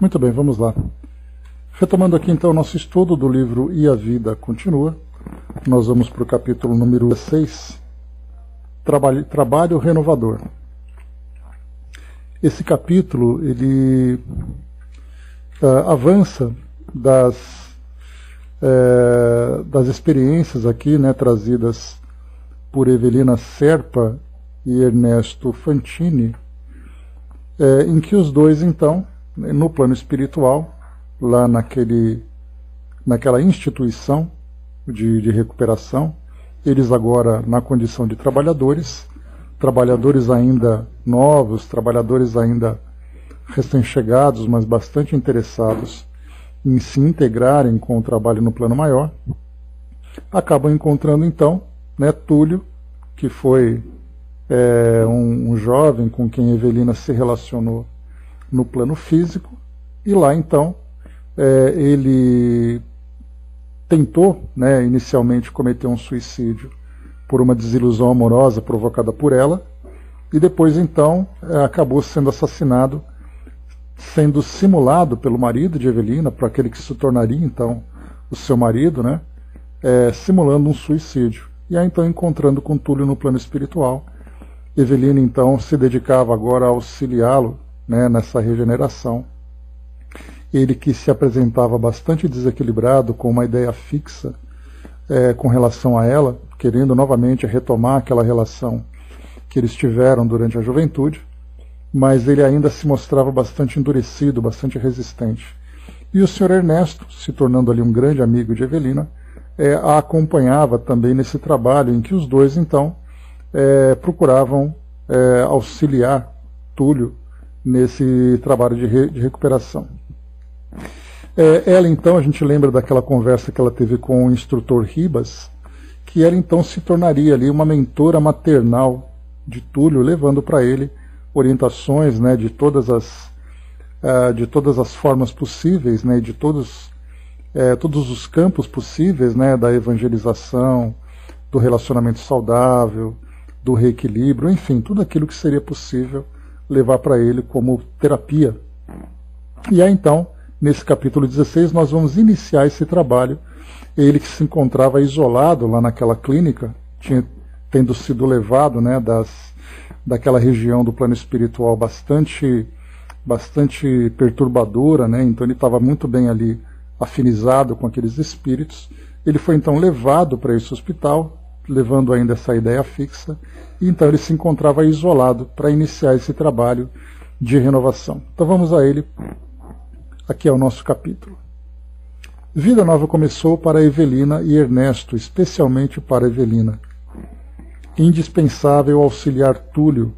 Muito bem, vamos lá. Retomando aqui então o nosso estudo do livro E a Vida Continua, nós vamos para o capítulo número 6, Trabalho Renovador. Esse capítulo, ele avança das experiências aqui, né, trazidas por Evelina Serpa e Ernesto Fantini, em que os dois, então, no plano espiritual, lá naquela instituição de recuperação, eles agora na condição de trabalhadores ainda novos, trabalhadores ainda recém-chegados, mas bastante interessados em se integrarem com o trabalho no plano maior, acabam encontrando então, né, Túlio, que foi um jovem com quem Evelina se relacionou no plano físico, e lá então ele tentou, né, inicialmente cometer um suicídio por uma desilusão amorosa provocada por ela, e depois então acabou sendo assassinado, sendo simulado pelo marido de Evelina, para aquele que se tornaria então o seu marido, né, simulando um suicídio. E aí então encontrando com Túlio no plano espiritual, Evelina então se dedicava agora a auxiliá-lo, né, nessa regeneração. Ele que se apresentava bastante desequilibrado, com uma ideia fixa com relação a ela, querendo novamente retomar aquela relação que eles tiveram durante a juventude, mas ele ainda se mostrava bastante endurecido, bastante resistente. E o Sr. Ernesto, se tornando ali um grande amigo de Evelina, a acompanhava também nesse trabalho, em que os dois então procuravam auxiliar Túlio nesse trabalho de recuperação. Ela então, a gente lembra daquela conversa que ela teve com o instrutor Ribas, que ela então se tornaria ali uma mentora maternal de Túlio, levando para ele orientações, né, de todas as formas possíveis, né, de todos os campos possíveis, né, da evangelização, do relacionamento saudável, do reequilíbrio, enfim, tudo aquilo que seria possível levar para ele como terapia. E aí então, nesse capítulo 16, nós vamos iniciar esse trabalho. Ele que se encontrava isolado lá naquela clínica, tendo sido levado, né, daquela região do plano espiritual bastante perturbadora, né, então ele estava muito bem ali afinizado com aqueles espíritos. Ele foi então levado para esse hospital, levando ainda essa ideia fixa, e então ele se encontrava isolado para iniciar esse trabalho de renovação. Então vamos a ele. Aqui é o nosso capítulo. Vida nova começou para Evelina e Ernesto, especialmente para Evelina. Indispensável auxiliar Túlio,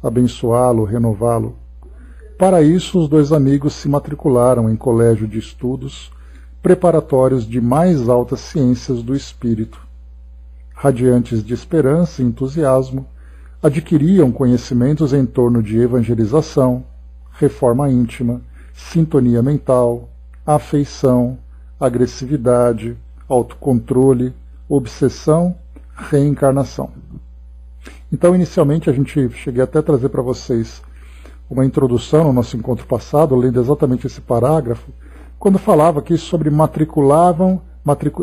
abençoá-lo, renová-lo. Para isso, os dois amigos se matricularam em colégio de estudos preparatórios de mais altas ciências do espírito. Radiantes de esperança e entusiasmo, adquiriam conhecimentos em torno de evangelização, reforma íntima, sintonia mental, afeição, agressividade, autocontrole, obsessão, reencarnação. Então, inicialmente, cheguei até a trazer para vocês uma introdução no nosso encontro passado, lendo exatamente esse parágrafo, quando falava aqui sobre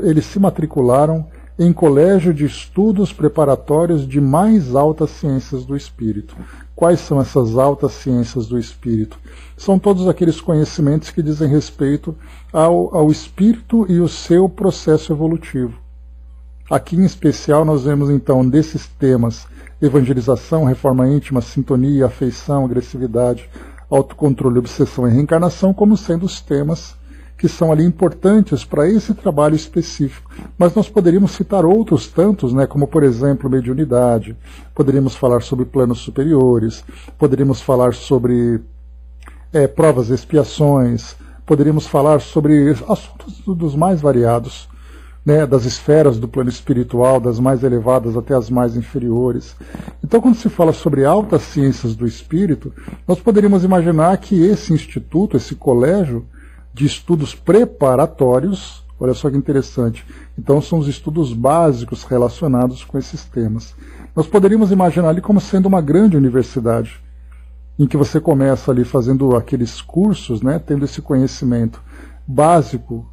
eles se matricularam em colégio de estudos preparatórios de mais altas ciências do espírito. Quais são essas altas ciências do espírito? São todos aqueles conhecimentos que dizem respeito ao espírito e o seu processo evolutivo. Aqui em especial nós vemos então desses temas: evangelização, reforma íntima, sintonia, afeição, agressividade, autocontrole, obsessão e reencarnação como sendo os temas que são ali importantes para esse trabalho específico. Mas nós poderíamos citar outros tantos, né, como por exemplo mediunidade, poderíamos falar sobre planos superiores, poderíamos falar sobre provas e expiações, poderíamos falar sobre assuntos dos mais variados, né, das esferas do plano espiritual, das mais elevadas até as mais inferiores. Então, quando se fala sobre altas ciências do espírito, nós poderíamos imaginar que esse instituto, esse colégio de estudos preparatórios, olha só que interessante, então são os estudos básicos relacionados com esses temas. Nós poderíamos imaginar ali como sendo uma grande universidade, em que você começa ali fazendo aqueles cursos, né, tendo esse conhecimento básico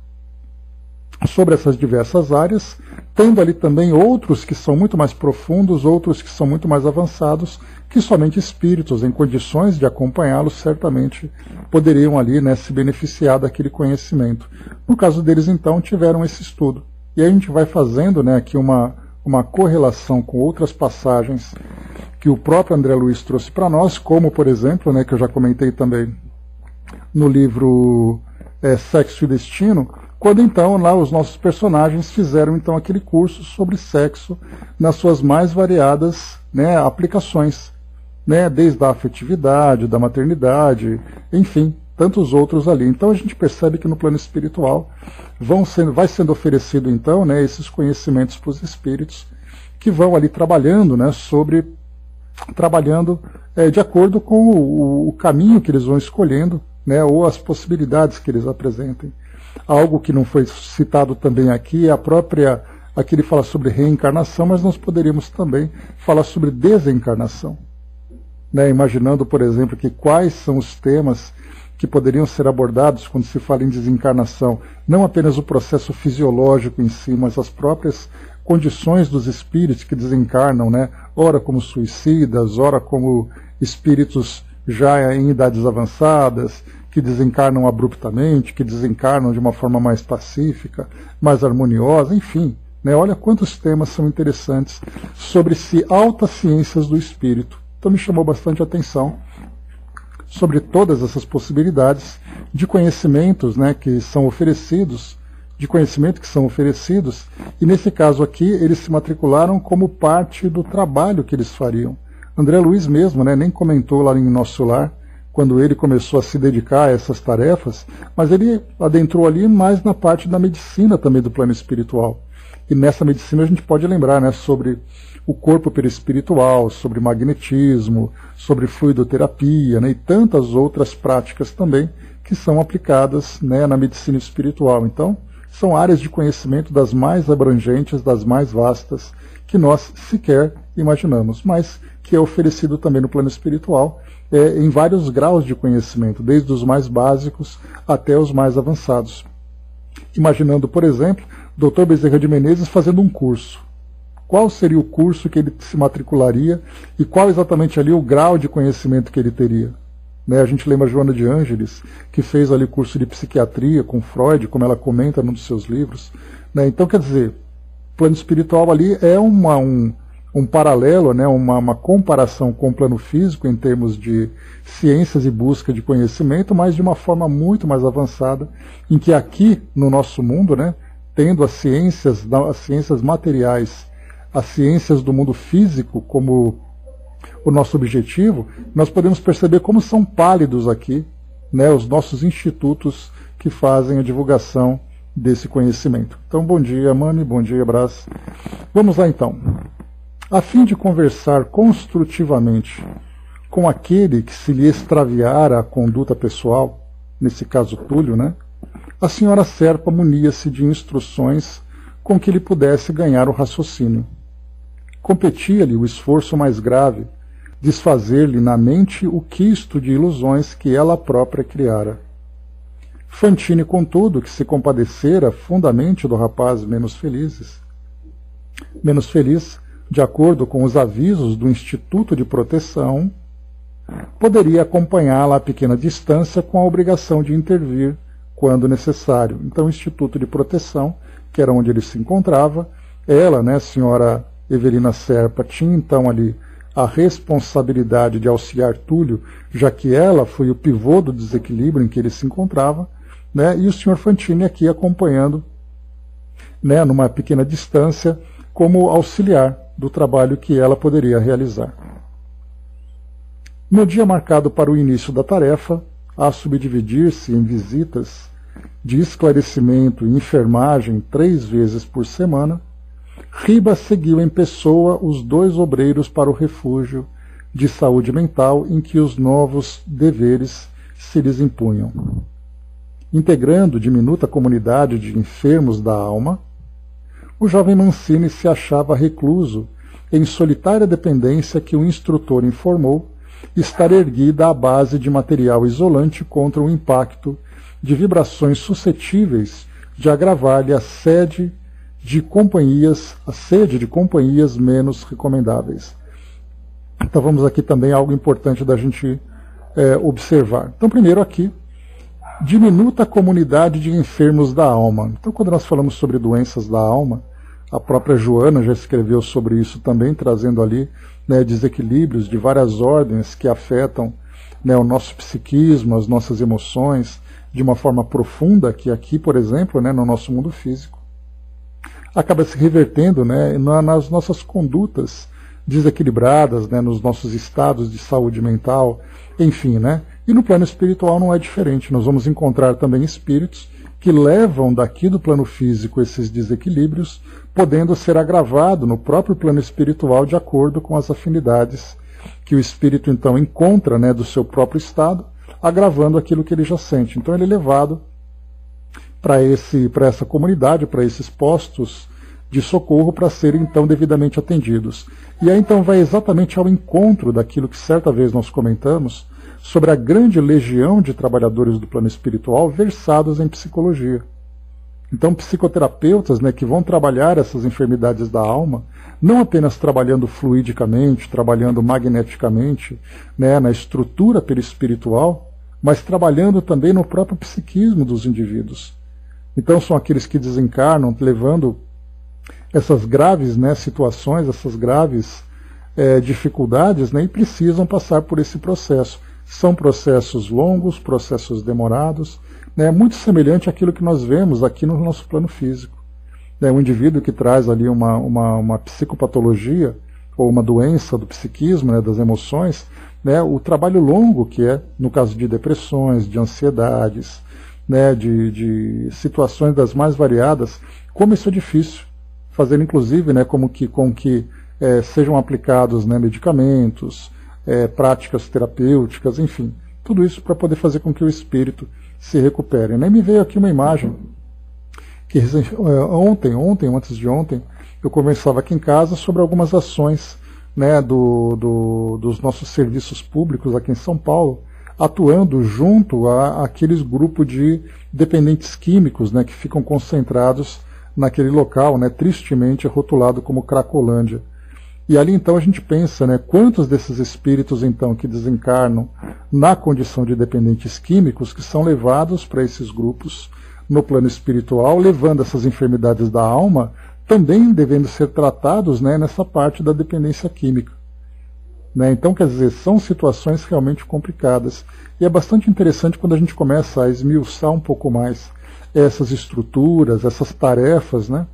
sobre essas diversas áreas, tendo ali também outros que são muito mais profundos, outros que são muito mais avançados, que somente espíritos em condições de acompanhá-los certamente poderiam ali, né, se beneficiar daquele conhecimento. No caso deles, então, tiveram esse estudo. E aí a gente vai fazendo, né, aqui uma correlação com outras passagens que o próprio André Luiz trouxe para nós, como, por exemplo, né, que eu já comentei também no livro Sexo e Destino, quando então lá os nossos personagens fizeram então aquele curso sobre sexo nas suas mais variadas, né, aplicações, né, desde a afetividade, da maternidade, enfim, tantos outros ali. Então a gente percebe que no plano espiritual vai sendo oferecido então, né, esses conhecimentos para os espíritos que vão ali trabalhando, né, de acordo com o caminho que eles vão escolhendo, né, ou as possibilidades que eles apresentem. Algo que não foi citado também aqui é aqui ele fala sobre reencarnação, mas nós poderíamos também falar sobre desencarnação, né, imaginando, por exemplo, que quais são os temas que poderiam ser abordados quando se fala em desencarnação, não apenas o processo fisiológico em si, mas as próprias condições dos espíritos que desencarnam, né, ora como suicidas, ora como espíritos já em idades avançadas, que desencarnam abruptamente, que desencarnam de uma forma mais pacífica, mais harmoniosa, enfim, né, olha quantos temas são interessantes sobre altas ciências do espírito. Então me chamou bastante a atenção sobre todas essas possibilidades de conhecimentos, né, que são oferecidos, e nesse caso aqui eles se matricularam como parte do trabalho que eles fariam. André Luiz mesmo, né, nem comentou lá em Nosso Lar, quando ele começou a se dedicar a essas tarefas, mas ele adentrou ali mais na parte da medicina também do plano espiritual. E nessa medicina a gente pode lembrar, né, sobre o corpo perispiritual, sobre magnetismo, sobre fluidoterapia, né, e tantas outras práticas também que são aplicadas, né, na medicina espiritual. Então, são áreas de conhecimento das mais abrangentes, das mais vastas, que nós sequer imaginamos, mas que é oferecido também no plano espiritual, em vários graus de conhecimento, desde os mais básicos até os mais avançados. Imaginando, por exemplo, o Dr. Bezerra de Menezes fazendo um curso. Qual seria o curso que ele se matricularia e qual exatamente ali o grau de conhecimento que ele teria? Né, a gente lembra a Joana de Ângeles, que fez ali curso de psiquiatria com Freud, como ela comenta num dos seus livros. Né, então, quer dizer, o plano espiritual ali é um paralelo, né, uma comparação com o plano físico em termos de ciências e busca de conhecimento, mas de uma forma muito mais avançada, em que aqui no nosso mundo, né, tendo as ciências materiais, as ciências do mundo físico como o nosso objetivo, nós podemos perceber como são pálidos aqui, né, os nossos institutos que fazem a divulgação desse conhecimento. Então, bom dia, Mami, bom dia, Brás. Vamos lá, então. A fim de conversar construtivamente com aquele que se lhe extraviara a conduta pessoal, nesse caso Túlio, né, a senhora Serpa munia-se de instruções com que ele pudesse ganhar o raciocínio. Competia-lhe o esforço mais grave, desfazer-lhe na mente o quisto de ilusões que ela própria criara. Fantine, contudo, que se compadecera fundamente do rapaz menos feliz, de acordo com os avisos do Instituto de Proteção, poderia acompanhá-la a pequena distância com a obrigação de intervir quando necessário. Então, o Instituto de Proteção, que era onde ele se encontrava, ela, né, a senhora Evelina Serpa, tinha então ali a responsabilidade de auxiliar Túlio, já que ela foi o pivô do desequilíbrio em que ele se encontrava, né, e o senhor Fantine aqui acompanhando, né, numa pequena distância, como auxiliar do trabalho que ela poderia realizar. No dia marcado para o início da tarefa, a subdividir-se em visitas de esclarecimento e enfermagem 3 vezes por semana, Ribas seguiu em pessoa os 2 obreiros para o refúgio de saúde mental em que os novos deveres se lhes impunham. Integrando diminuta comunidade de enfermos da alma, o jovem Mancini se achava recluso em solitária dependência que o instrutor informou estar erguida à base de material isolante contra o impacto de vibrações suscetíveis de agravar-lhe a sede de companhias menos recomendáveis. Então vamos aqui também algo importante da gente observar. Então primeiro aqui, diminuta comunidade de enfermos da alma. Então quando nós falamos sobre doenças da alma, a própria Joana já escreveu sobre isso também, trazendo ali, né, desequilíbrios de várias ordens que afetam, né, o nosso psiquismo, as nossas emoções, de uma forma profunda, que aqui, por exemplo, né, no nosso mundo físico, acaba se revertendo, né, nas nossas condutas desequilibradas, né, nos nossos estados de saúde mental, enfim, né? E no plano espiritual não é diferente. Nós vamos encontrar também espíritos que levam daqui do plano físico esses desequilíbrios, podendo ser agravado no próprio plano espiritual de acordo com as afinidades que o espírito então encontra, né, do seu próprio estado, agravando aquilo que ele já sente. Então ele é levado para essa comunidade, para esses postos de socorro, para serem então devidamente atendidos. E aí então vai exatamente ao encontro daquilo que certa vez nós comentamos sobre a grande legião de trabalhadores do plano espiritual versados em psicologia. Então psicoterapeutas, né, que vão trabalhar essas enfermidades da alma, não apenas trabalhando fluidicamente, trabalhando magneticamente, né, na estrutura perispiritual, mas trabalhando também no próprio psiquismo dos indivíduos. Então são aqueles que desencarnam, levando essas graves, né, situações, essas graves dificuldades, né, e precisam passar por esse processo. São processos longos, processos demorados, né, muito semelhante àquilo que nós vemos aqui no nosso plano físico. Um indivíduo que traz ali uma psicopatologia ou uma doença do psiquismo, né, das emoções, né, o trabalho longo que é, no caso de depressões, de ansiedades, né, de situações das mais variadas, como isso é difícil, fazer inclusive, né, com que sejam aplicados, né, medicamentos, práticas terapêuticas, enfim, tudo isso para poder fazer com que o espírito se recupere. Né? Me veio aqui uma imagem que ontem ou antes de ontem, eu conversava aqui em casa sobre algumas ações, né, dos nossos serviços públicos aqui em São Paulo, atuando junto àqueles grupos de dependentes químicos, né, que ficam concentrados naquele local, né, tristemente rotulado como Cracolândia. E ali então a gente pensa, né, quantos desses espíritos então que desencarnam na condição de dependentes químicos que são levados para esses grupos no plano espiritual, levando essas enfermidades da alma, também devendo ser tratados, né, nessa parte da dependência química. Né? Então, quer dizer, são situações realmente complicadas. E é bastante interessante quando a gente começa a esmiuçar um pouco mais essas estruturas, essas tarefas, né,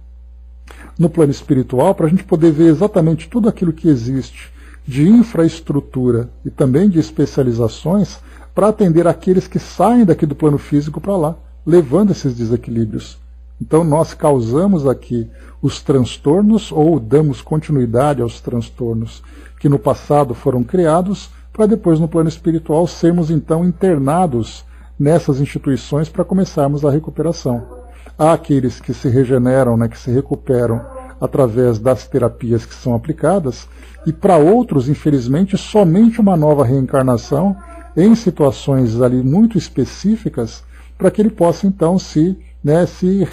no plano espiritual, para a gente poder ver exatamente tudo aquilo que existe de infraestrutura e também de especializações para atender aqueles que saem daqui do plano físico para lá, levando esses desequilíbrios. Então nós causamos aqui os transtornos ou damos continuidade aos transtornos que no passado foram criados, para depois no plano espiritual sermos então internados nessas instituições para começarmos a recuperação. Há aqueles que se regeneram, né, que se recuperam através das terapias que são aplicadas, e para outros, infelizmente, somente uma nova reencarnação em situações ali muito específicas, para que ele possa então se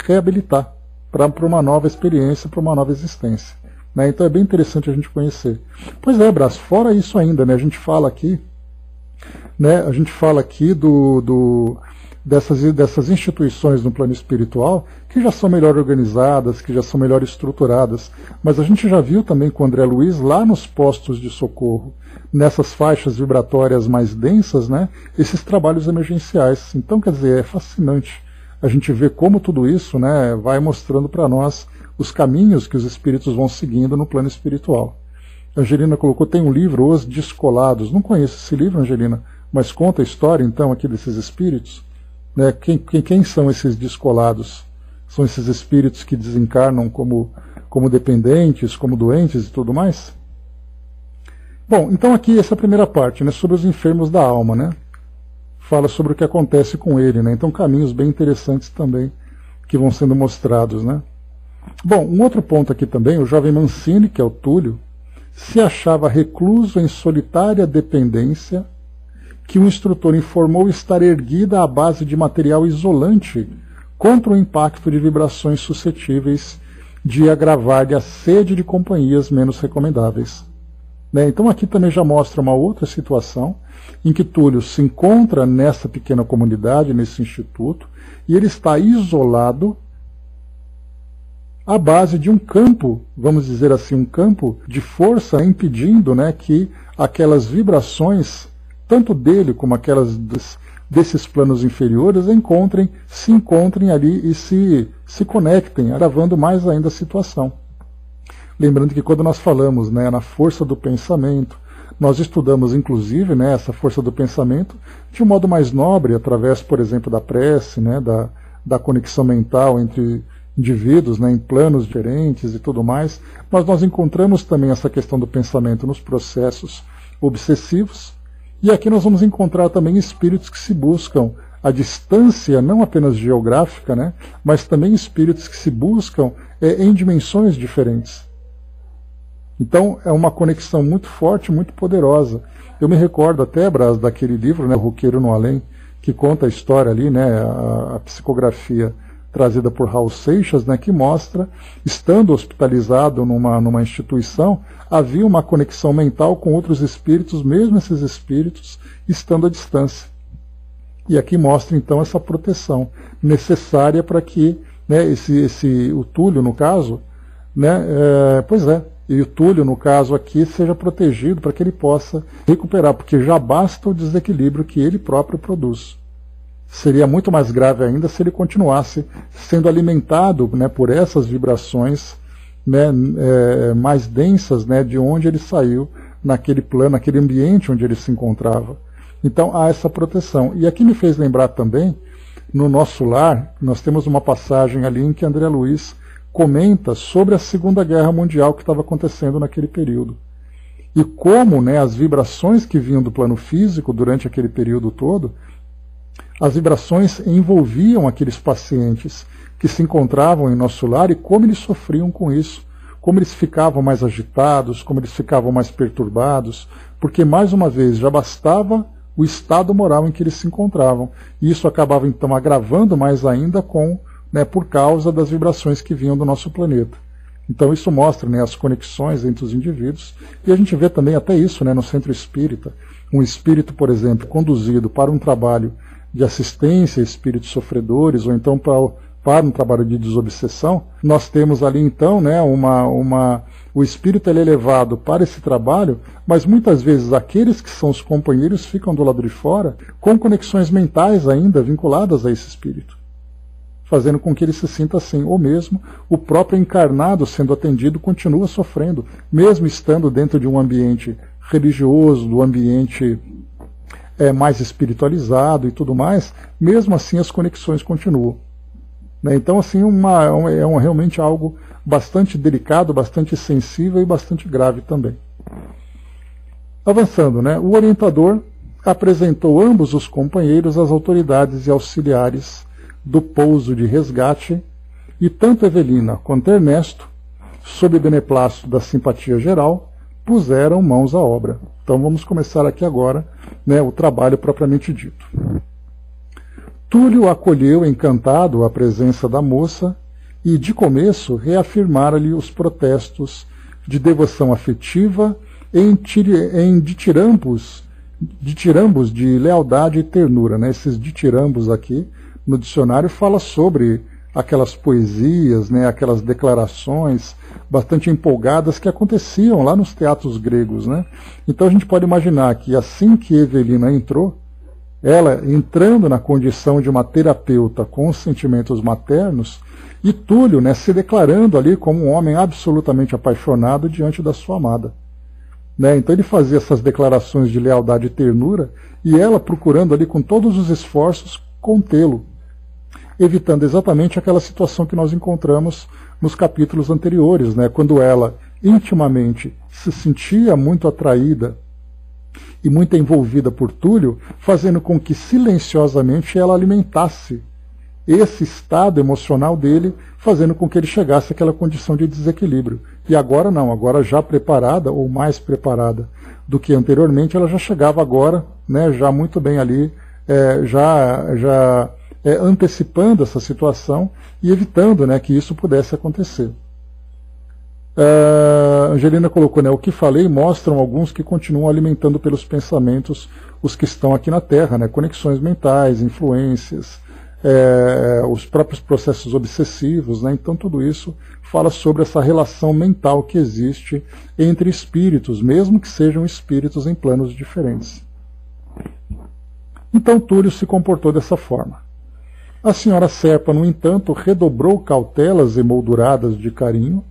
reabilitar para uma nova experiência, para uma nova existência. Né? Então é bem interessante a gente conhecer. Pois é, Brás, fora isso ainda, né, a gente fala aqui, né, dessas instituições no plano espiritual que já são melhor organizadas, que já são melhor estruturadas, mas a gente já viu também com o André Luiz lá nos postos de socorro, nessas faixas vibratórias mais densas, né, esses trabalhos emergenciais. Então, quer dizer, é fascinante a gente ver como tudo isso, né, vai mostrando para nós os caminhos que os espíritos vão seguindo no plano espiritual. A Angelina colocou, tem um livro, Os Descolados. Não conheço esse livro, Angelina, mas conta a história então aqui desses espíritos. Né? Quem são esses descolados? São esses espíritos que desencarnam como dependentes, como doentes e tudo mais? Bom, então aqui essa é a primeira parte, né, sobre os enfermos da alma, né? Fala sobre o que acontece com ele, né? Então caminhos bem interessantes também que vão sendo mostrados, né? Bom, um outro ponto aqui também, o jovem Mancini, que é o Túlio, se achava recluso em solitária dependência, que o instrutor informou estar erguida à base de material isolante contra o impacto de vibrações suscetíveis de agravar-lhe a sede de companhias menos recomendáveis. Então aqui também já mostra uma outra situação em que Túlio se encontra nessa pequena comunidade, nesse instituto, e ele está isolado à base de um campo, vamos dizer assim, um campo de força impedindo, que aquelas vibrações, tanto dele como aquelas desses planos inferiores, se encontrem ali e se conectem, agravando mais ainda a situação. Lembrando que quando nós falamos na força do pensamento, nós estudamos inclusive essa força do pensamento de um modo mais nobre, através, por exemplo, da prece, da conexão mental entre indivíduos em planos diferentes e tudo mais, mas nós encontramos também essa questão do pensamento nos processos obsessivos, e aqui nós vamos encontrar também espíritos que se buscam a distância, não apenas geográfica, mas também espíritos que se buscam em dimensões diferentes. Então é uma conexão muito forte, muito poderosa. Eu me recordo até, Brás, daquele livro, O Roqueiro no Além, que conta a história ali, a psicografia trazida por Raul Seixas, que mostra, estando hospitalizado numa instituição, havia uma conexão mental com outros espíritos, mesmo esses espíritos estando à distância. E aqui mostra então essa proteção necessária para que o Túlio, no caso, e o Túlio, no caso aqui, seja protegido para que ele possa recuperar, porque já basta o desequilíbrio que ele próprio produz. Seria muito mais grave ainda se ele continuasse sendo alimentado por essas vibrações mais densas de onde ele saiu, naquele plano, naquele ambiente onde ele se encontrava. Então há essa proteção. E aqui me fez lembrar também, no Nosso Lar, nós temos uma passagem ali em que André Luiz comenta sobre a Segunda Guerra Mundial que estava acontecendo naquele período. E como as vibrações que vinham do plano físico durante aquele período todo, as vibrações envolviam aqueles pacientes que se encontravam em Nosso Lar e como eles sofriam com isso, como eles ficavam mais agitados, como eles ficavam mais perturbados, porque, mais uma vez, já bastava o estado moral em que eles se encontravam. E isso acabava, então, agravando mais ainda por causa das vibrações que vinham do nosso planeta. Então isso mostra as conexões entre os indivíduos, e a gente vê também até isso no centro espírita. Um espírito, por exemplo, conduzido para um trabalho de assistência a espíritos sofredores, ou então para um trabalho de desobsessão, nós temos ali então o espírito ele é levado para esse trabalho, mas muitas vezes aqueles que são os companheiros ficam do lado de fora com conexões mentais ainda vinculadas a esse espírito, fazendo com que ele se sinta assim, ou mesmo o próprio encarnado sendo atendido continua sofrendo, mesmo estando dentro de um ambiente religioso, do ambiente mais espiritualizado e tudo mais, mesmo assim as conexões continuam. Então, assim, realmente algo bastante delicado, bastante sensível e bastante grave também. Avançando, o orientador apresentou ambos os companheiros às autoridades e auxiliares do pouso de resgate, e tanto Evelina quanto Ernesto, sob beneplácito da simpatia geral, puseram mãos à obra. Então vamos começar aqui agora o trabalho propriamente dito. Túlio acolheu encantado a presença da moça e, de começo, reafirmara-lhe os protestos de devoção afetiva em ditirambos de lealdade e ternura. Esses ditirambos aqui no dicionário fala sobre aquelas poesias, aquelas declarações bastante empolgadas que aconteciam lá nos teatros gregos. Então a gente pode imaginar que assim que Evelina entrou, ela entrando na condição de uma terapeuta com sentimentos maternos, e Túlio se declarando ali como um homem absolutamente apaixonado diante da sua amada. Então ele fazia essas declarações de lealdade e ternura, e ela procurando ali com todos os esforços contê-lo, evitando exatamente aquela situação que nós encontramos nos capítulos anteriores, quando ela intimamente se sentia muito atraída e muito envolvida por Túlio, fazendo com que silenciosamente ela alimentasse esse estado emocional dele, fazendo com que ele chegasse àquela condição de desequilíbrio. E agora não, agora já preparada, ou mais preparada do que anteriormente, ela já chegava agora, né, já muito bem ali, antecipando essa situação e evitando, né, que isso pudesse acontecer. Angelina colocou, né, o que falei mostram alguns que continuam alimentando pelos pensamentos os que estão aqui na Terra, né, conexões mentais, influências, os próprios processos obsessivos, né, então tudo isso fala sobre essa relação mental que existe entre espíritos, mesmo que sejam espíritos em planos diferentes. Então Túlio se comportou dessa forma. A senhora Serpa, no entanto, redobrou cautelas emolduradas de carinho,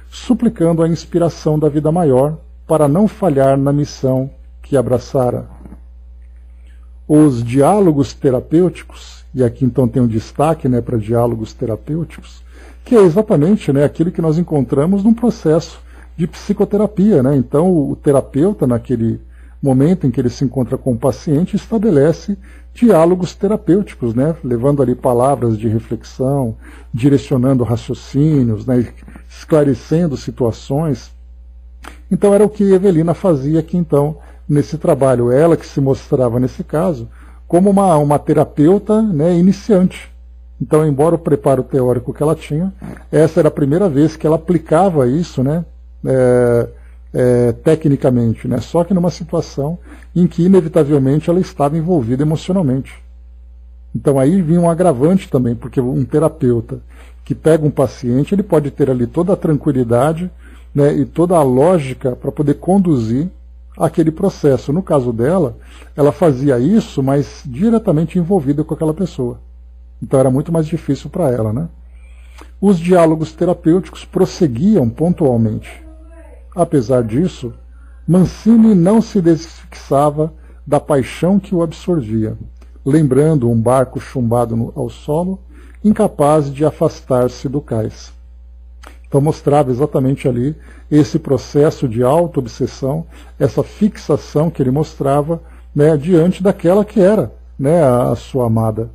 suplicando a inspiração da vida maior para não falhar na missão que abraçara. Os diálogos terapêuticos, e aqui então tem um destaque, né, para diálogos terapêuticos, que é exatamente, né, aquilo que nós encontramos num processo de psicoterapia, né? Então o terapeuta, naquele momento em que ele se encontra com o paciente, estabelece diálogos terapêuticos, né, levando ali palavras de reflexão, direcionando raciocínios, né, esclarecendo situações. Então era o que Evelina fazia aqui então nesse trabalho, ela que se mostrava nesse caso como uma terapeuta, né, iniciante. Então, embora o preparo teórico que ela tinha, essa era a primeira vez que ela aplicava isso, né, tecnicamente, né, só que numa situação em que inevitavelmente ela estava envolvida emocionalmente. Então aí vinha um agravante também, porque um terapeuta que pega um paciente, ele pode ter ali toda a tranquilidade, né, e toda a lógica para poder conduzir aquele processo. No caso dela, ela fazia isso, mas diretamente envolvida com aquela pessoa. Então era muito mais difícil para ela, né? Os diálogos terapêuticos prosseguiam pontualmente. Apesar disso, Mancini não se desfixava da paixão que o absorvia, lembrando um barco chumbado ao solo, incapaz de afastar-se do cais. Então mostrava exatamente ali esse processo de auto-obsessão, essa fixação que ele mostrava, né, diante daquela que era, né, a sua amada.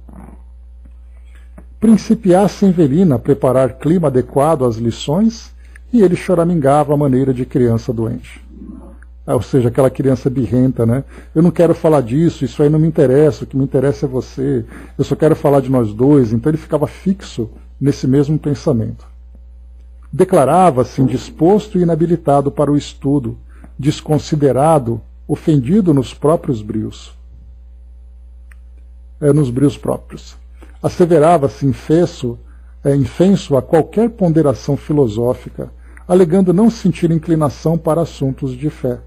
Principiasse Evelina a preparar clima adequado às lições e ele choramingava à maneira de criança doente. Ou seja, aquela criança birrenta, né? Eu não quero falar disso, isso aí não me interessa, o que me interessa é você, eu só quero falar de nós dois. Então ele ficava fixo nesse mesmo pensamento. Declarava-se indisposto e inabilitado para o estudo, desconsiderado, ofendido nos próprios brios. Nos brios próprios. Asseverava-se infenso a qualquer ponderação filosófica, alegando não sentir inclinação para assuntos de fé.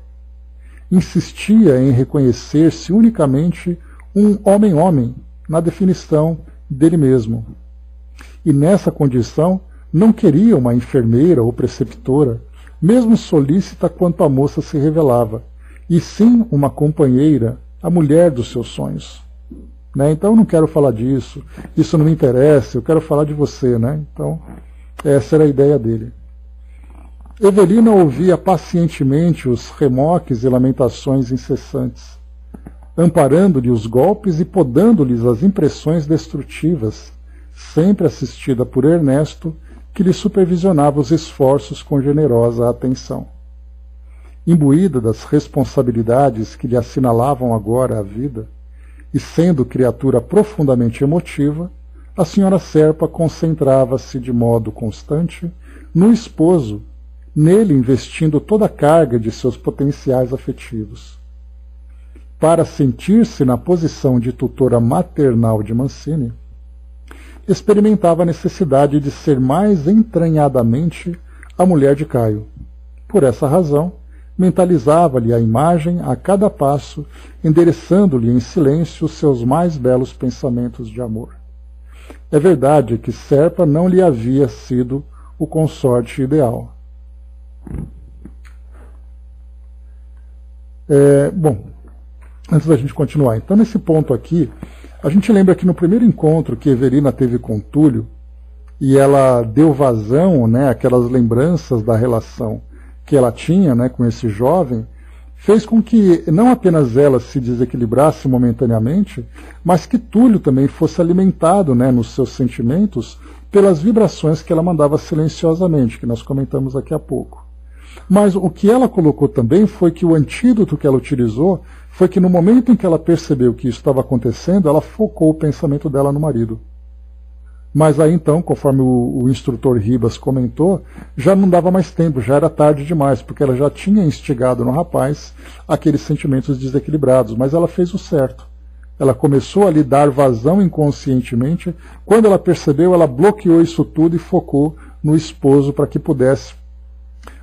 Insistia em reconhecer-se unicamente um homem-homem na definição dele mesmo. E nessa condição não queria uma enfermeira ou preceptora, mesmo solícita quanto a moça se revelava, e sim uma companheira, a mulher dos seus sonhos. Né? Então eu não quero falar disso, isso não me interessa, eu quero falar de você. Né? Então essa era a ideia dele. Evelina ouvia pacientemente os remoques e lamentações incessantes, amparando-lhe os golpes e podando-lhes as impressões destrutivas, sempre assistida por Ernesto, que lhe supervisionava os esforços com generosa atenção. Imbuída das responsabilidades que lhe assinalavam agora a vida, e sendo criatura profundamente emotiva, a senhora Serpa concentrava-se de modo constante no esposo, nele investindo toda a carga de seus potenciais afetivos. Para sentir-se na posição de tutora maternal de Mancini, experimentava a necessidade de ser mais entranhadamente a mulher de Caio. Por essa razão, mentalizava-lhe a imagem a cada passo, endereçando-lhe em silêncio os seus mais belos pensamentos de amor. É verdade que Serpa não lhe havia sido o consorte ideal. Bom, antes da gente continuar, então nesse ponto aqui, a gente lembra que no primeiro encontro que Evelina teve com Túlio, e ela deu vazão, né, àquelas lembranças da relação que ela tinha, né, com esse jovem, fez com que não apenas ela se desequilibrasse momentaneamente, mas que Túlio também fosse alimentado, né, nos seus sentimentos pelas vibrações que ela mandava silenciosamente, que nós comentamos aqui há pouco. Mas o que ela colocou também foi que o antídoto que ela utilizou foi que no momento em que ela percebeu que isso estava acontecendo, ela focou o pensamento dela no marido. Mas aí então, conforme o instrutor Ribas comentou, já não dava mais tempo, já era tarde demais, porque ela já tinha instigado no rapaz aqueles sentimentos desequilibrados, mas ela fez o certo. Ela começou a lhe dar vazão inconscientemente. Quando ela percebeu, ela bloqueou isso tudo e focou no esposo para que pudesse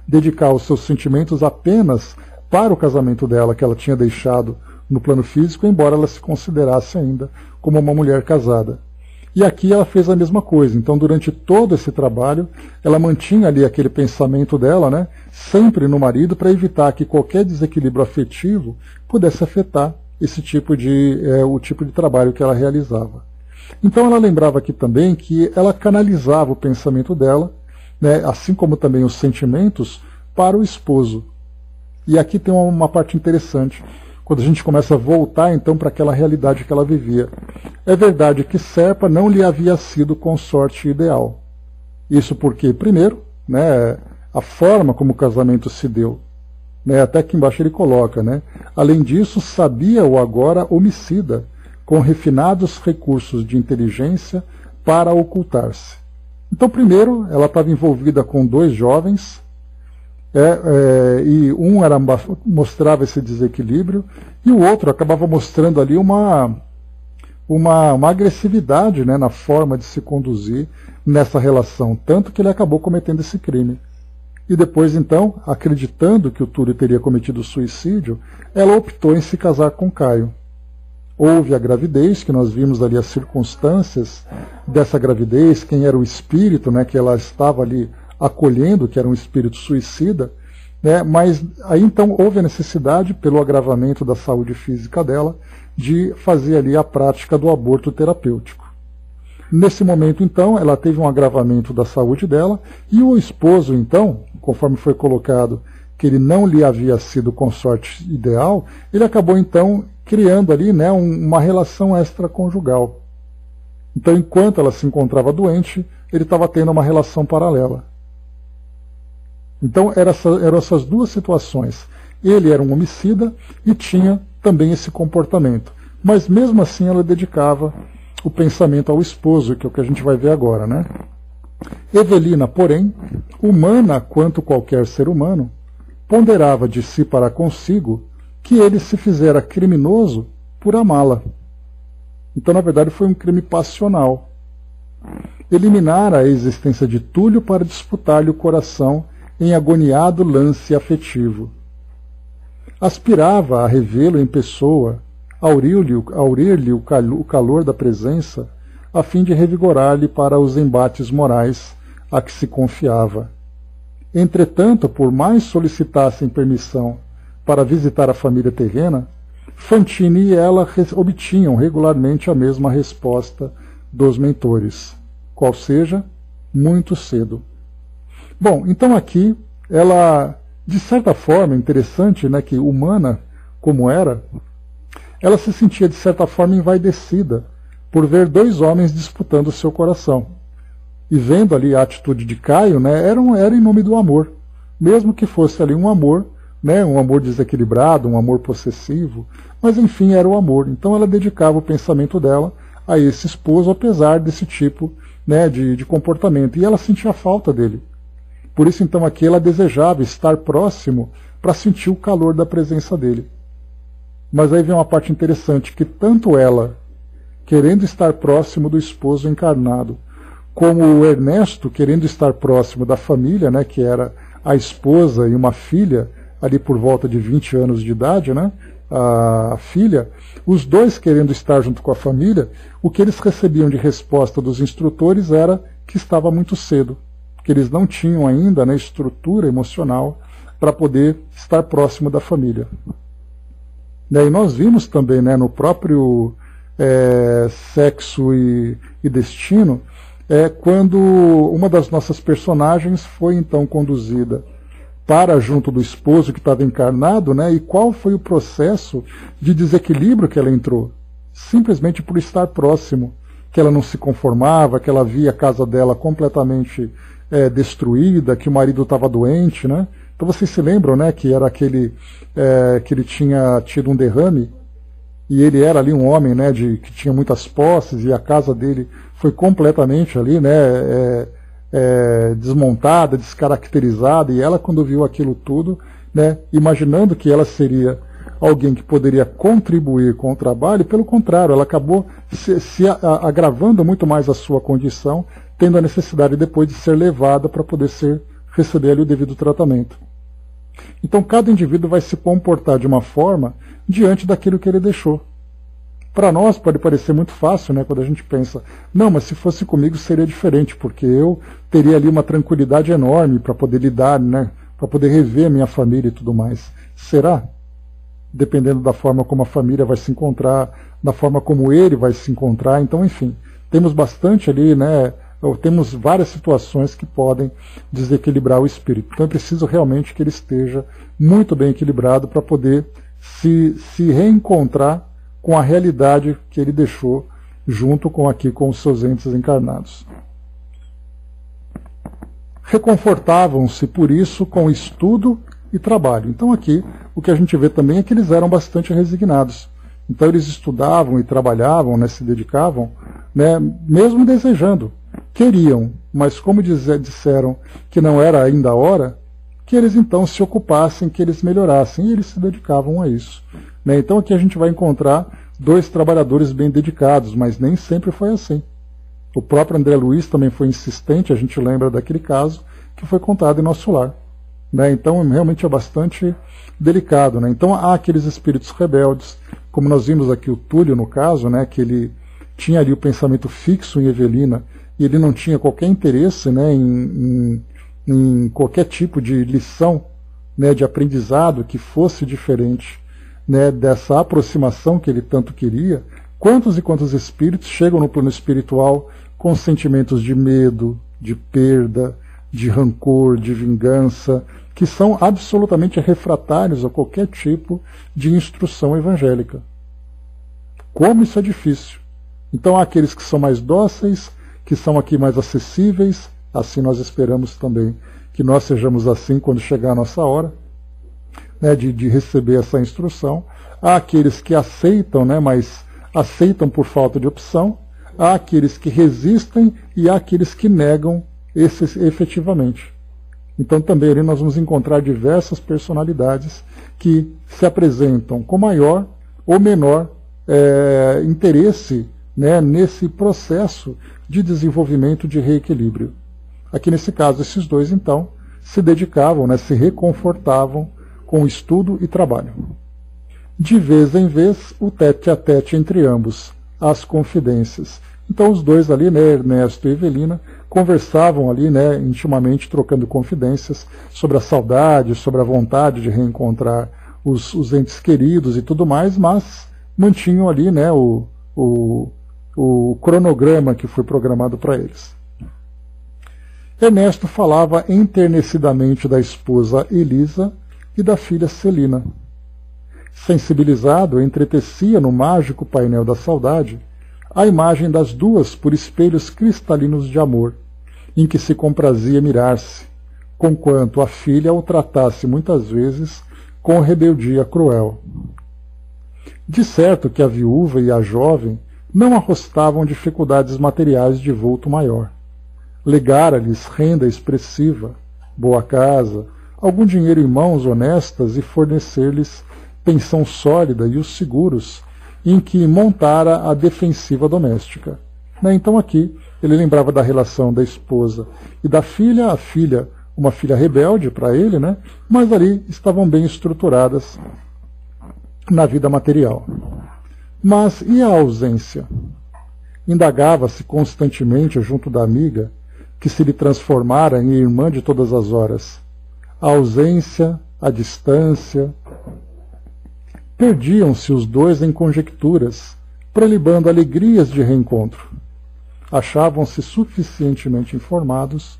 dedicar os seus sentimentos apenas para o casamento dela, que ela tinha deixado no plano físico, embora ela se considerasse ainda como uma mulher casada. E aqui ela fez a mesma coisa. Então, durante todo esse trabalho, ela mantinha ali aquele pensamento dela, né, sempre no marido, para evitar que qualquer desequilíbrio afetivo pudesse afetar esse tipo o tipo de trabalho que ela realizava. Então, ela lembrava aqui também que ela canalizava o pensamento dela, né, assim como também os sentimentos, para o esposo. E aqui tem uma parte interessante, quando a gente começa a voltar então para aquela realidade que ela vivia. É verdade que Serpa não lhe havia sido consorte ideal. Isso porque, primeiro, né, a forma como o casamento se deu, né, até aqui embaixo ele coloca, né, além disso, sabia-o agora homicida, com refinados recursos de inteligência para ocultar-se. Então, primeiro, ela estava envolvida com dois jovens, e um mostrava esse desequilíbrio, e o outro acabava mostrando ali uma agressividade, né, na forma de se conduzir nessa relação, tanto que ele acabou cometendo esse crime. E depois, então, acreditando que o Túlio teria cometido suicídio, ela optou em se casar com Caio. Houve a gravidez, que nós vimos ali as circunstâncias dessa gravidez, quem era o espírito, né, que ela estava ali acolhendo, que era um espírito suicida, né, mas aí então houve a necessidade, pelo agravamento da saúde física dela, de fazer ali a prática do aborto terapêutico. Nesse momento, então, ela teve um agravamento da saúde dela, e o esposo, então, conforme foi colocado que ele não lhe havia sido consorte ideal, ele acabou, então, criando ali, né, uma relação extraconjugal. Então, enquanto ela se encontrava doente, ele estava tendo uma relação paralela. Então, eram essas duas situações. Ele era um homicida e tinha também esse comportamento. Mas, mesmo assim, ela dedicava o pensamento ao esposo, que é o que a gente vai ver agora, né? Evelina, porém, humana quanto qualquer ser humano, ponderava de si para consigo que ele se fizera criminoso por amá-la. Então, na verdade, foi um crime passional. Eliminara a existência de Túlio para disputar-lhe o coração em agoniado lance afetivo. Aspirava a revê-lo em pessoa, aurir-lhe o calor da presença, a fim de revigorar-lhe para os embates morais a que se confiava. Entretanto, por mais solicitassem permissão para visitar a família terrena, Fantine e ela obtinham regularmente a mesma resposta dos mentores, qual seja, muito cedo. Bom, então aqui, ela, de certa forma, interessante, né, que humana como era, ela se sentia, de certa forma, envaidecida por ver dois homens disputando o seu coração. E vendo ali a atitude de Caio, né, era em nome do amor. Mesmo que fosse ali um amor, né, um amor desequilibrado, um amor possessivo, mas enfim, era o amor. Então ela dedicava o pensamento dela a esse esposo, apesar desse tipo, né, de comportamento. E ela sentia falta dele. Por isso, então, aqui ela desejava estar próximo para sentir o calor da presença dele. Mas aí vem uma parte interessante, que tanto ela, querendo estar próximo do esposo encarnado, como o Ernesto, querendo estar próximo da família, né, que era a esposa e uma filha, ali por volta de 20 anos de idade, né, a filha, os dois querendo estar junto com a família, o que eles recebiam de resposta dos instrutores era que estava muito cedo, que eles não tinham ainda, né, estrutura emocional para poder estar próximo da família. E nós vimos também, né, no próprio Sexo e Destino, quando uma das nossas personagens foi então conduzida para junto do esposo que estava encarnado, né? E qual foi o processo de desequilíbrio que ela entrou? Simplesmente por estar próximo, que ela não se conformava, que ela via a casa dela completamente destruída, que o marido estava doente, né? Então vocês se lembram, né, que era aquele que ele tinha tido um derrame, e ele era ali um homem, né, que tinha muitas posses, e a casa dele foi completamente ali, né, desmontada, descaracterizada, e ela, quando viu aquilo tudo, né, imaginando que ela seria alguém que poderia contribuir com o trabalho, pelo contrário, ela acabou se agravando muito mais a sua condição, tendo a necessidade depois de ser levada para poder receber ali o devido tratamento. Então cada indivíduo vai se comportar de uma forma diante daquilo que ele deixou. Para nós pode parecer muito fácil, né, quando a gente pensa, não, mas se fosse comigo seria diferente, porque eu teria ali uma tranquilidade enorme para poder lidar, né, para poder rever a minha família e tudo mais. Será? Dependendo da forma como a família vai se encontrar, da forma como ele vai se encontrar. Então, enfim, temos bastante ali, né, temos várias situações que podem desequilibrar o espírito. Então é preciso realmente que ele esteja muito bem equilibrado para poder se reencontrar com a realidade que ele deixou junto com os seus entes encarnados. Reconfortavam-se por isso com estudo e trabalho. Então aqui o que a gente vê também é que eles eram bastante resignados. Então eles estudavam e trabalhavam, né, se dedicavam, né, mesmo desejando. Queriam, mas como disseram que não era ainda a hora, que eles então se ocupassem, que eles melhorassem, e eles se dedicavam a isso. Né? Então aqui a gente vai encontrar dois trabalhadores bem dedicados, mas nem sempre foi assim. O próprio André Luiz também foi insistente, a gente lembra daquele caso que foi contado em nosso lar. Né? Então realmente é bastante delicado. Né? Então há aqueles espíritos rebeldes, como nós vimos aqui o Túlio no caso, né, que ele tinha ali o pensamento fixo em Evelina, e ele não tinha qualquer interesse, né, em qualquer tipo de lição, né, de aprendizado que fosse diferente, né, dessa aproximação que ele tanto queria. Quantos e quantos espíritos chegam no plano espiritual com sentimentos de medo, de perda, de rancor, de vingança, que são absolutamente refratários a qualquer tipo de instrução evangélica. Como isso é difícil. Então há aqueles que são mais dóceis, que são aqui mais acessíveis, assim nós esperamos também que nós sejamos assim quando chegar a nossa hora, né, de receber essa instrução. Há aqueles que aceitam, né, mas aceitam por falta de opção, há aqueles que resistem e há aqueles que negam esses efetivamente. Então também ali nós vamos encontrar diversas personalidades que se apresentam com maior ou menor interesse, né, nesse processo de desenvolvimento de reequilíbrio. Aqui nesse caso, esses dois então se dedicavam, né, se reconfortavam com estudo e trabalho. De vez em vez, o tete-a-tete entre ambos, as confidências. Então os dois ali, né, Ernesto e Evelina, conversavam ali, né, intimamente, trocando confidências sobre a saudade, sobre a vontade de reencontrar os entes queridos e tudo mais, mas mantinham ali, né, o cronograma que foi programado para eles. Ernesto falava enternecidamente da esposa Elisa e da filha Celina. Sensibilizado, entretecia no mágico painel da saudade a imagem das duas por espelhos cristalinos de amor, em que se comprazia mirar-se, conquanto a filha o tratasse muitas vezes com rebeldia cruel. De certo que a viúva e a jovem não arrostavam dificuldades materiais de vulto maior. Legara-lhes renda expressiva, boa casa, algum dinheiro em mãos honestas e fornecer-lhes pensão sólida e os seguros em que montara a defensiva doméstica. Então aqui ele lembrava da relação da esposa e da filha, a filha, uma filha rebelde para ele, né? Mas ali estavam bem estruturadas na vida material. Mas e a ausência? Indagava-se constantemente junto da amiga, que se lhe transformara em irmã de todas as horas. A ausência, a distância. Perdiam-se os dois em conjecturas, prelibando alegrias de reencontro. Achavam-se suficientemente informados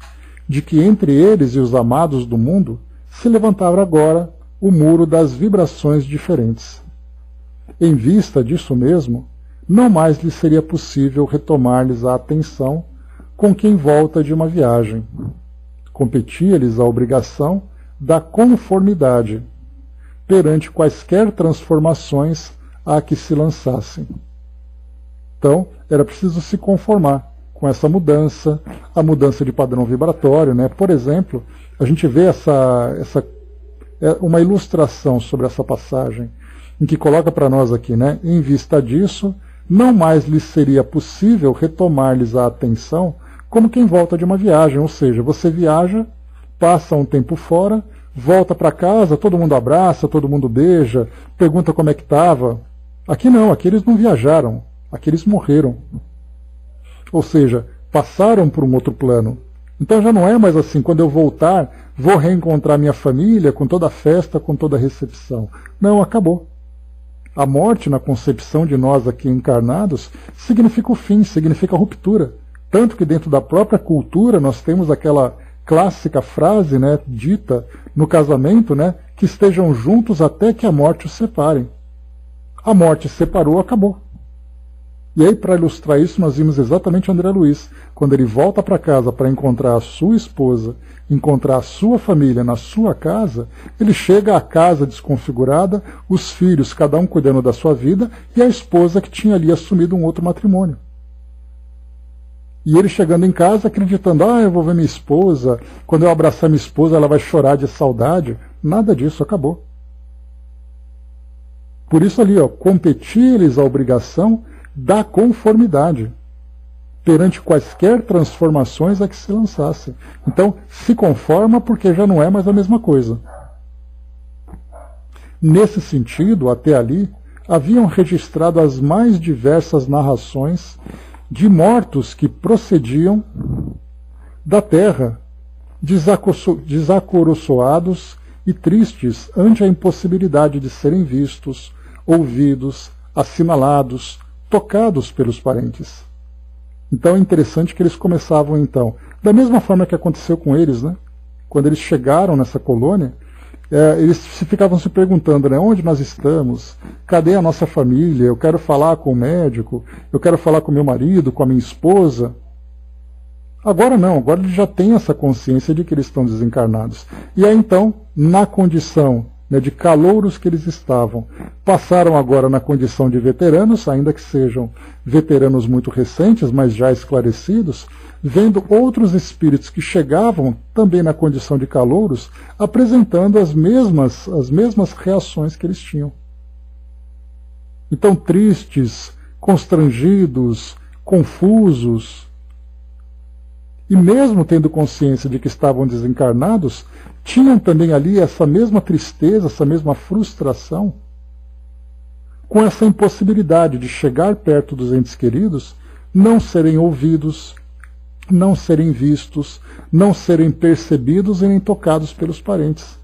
de que entre eles e os amados do mundo se levantava agora o muro das vibrações diferentes. Em vista disso mesmo, não mais lhe seria possível retomar-lhes a atenção com quem volta de uma viagem. Competia-lhes a obrigação da conformidade perante quaisquer transformações a que se lançassem. Então, era preciso se conformar com essa mudança, a mudança de padrão vibratório, né? Por exemplo, a gente vê uma ilustração sobre essa passagem, em que coloca para nós aqui, né? Em vista disso, não mais lhes seria possível retomar-lhes a atenção como quem volta de uma viagem, ou seja, você viaja, passa um tempo fora, volta para casa, todo mundo abraça, todo mundo beija, pergunta como é que estava. Aqui não, aqui eles não viajaram, aqui eles morreram. Ou seja, passaram por um outro plano. Então já não é mais assim, quando eu voltar, vou reencontrar minha família com toda a festa, com toda a recepção. Não, acabou. A morte, na concepção de nós aqui encarnados, significa o fim, significa a ruptura. Tanto que dentro da própria cultura nós temos aquela clássica frase, né, dita no casamento, né, que estejam juntos até que a morte os separe. A morte separou, acabou. E aí, para ilustrar isso, nós vimos exatamente André Luiz. Quando ele volta para casa para encontrar a sua esposa, encontrar a sua família na sua casa, ele chega à casa desconfigurada, os filhos, cada um cuidando da sua vida, e a esposa que tinha ali assumido um outro matrimônio. E ele chegando em casa acreditando, eu vou ver minha esposa, quando eu abraçar minha esposa ela vai chorar de saudade. Nada disso, acabou. Por isso ali, competir-lhes a obrigação da conformidade perante quaisquer transformações a que se lançassem. Então, se conforma porque já não é mais a mesma coisa. Nesse sentido, até ali, haviam registrado as mais diversas narrações de mortos que procediam da terra, desacoroçoados e tristes ante a impossibilidade de serem vistos, ouvidos, assinalados, tocados pelos parentes. Então é interessante que eles começavam então, da mesma forma que aconteceu com eles, né? Quando eles chegaram nessa colônia, eles ficavam se perguntando, né, onde nós estamos? Cadê a nossa família? Eu quero falar com o médico, eu quero falar com meu marido, com a minha esposa. Agora não, agora eles já têm essa consciência de que eles estão desencarnados. E aí então, na condição, né, de calouros que eles estavam, passaram agora na condição de veteranos, ainda que sejam veteranos muito recentes, mas já esclarecidos, vendo outros espíritos que chegavam também na condição de calouros, apresentando as mesmas reações que eles tinham. Então, tristes, constrangidos, confusos, e mesmo tendo consciência de que estavam desencarnados, tinham também ali essa mesma tristeza, essa mesma frustração, com essa impossibilidade de chegar perto dos entes queridos, não serem ouvidos, não serem vistos, não serem percebidos e nem tocados pelos parentes.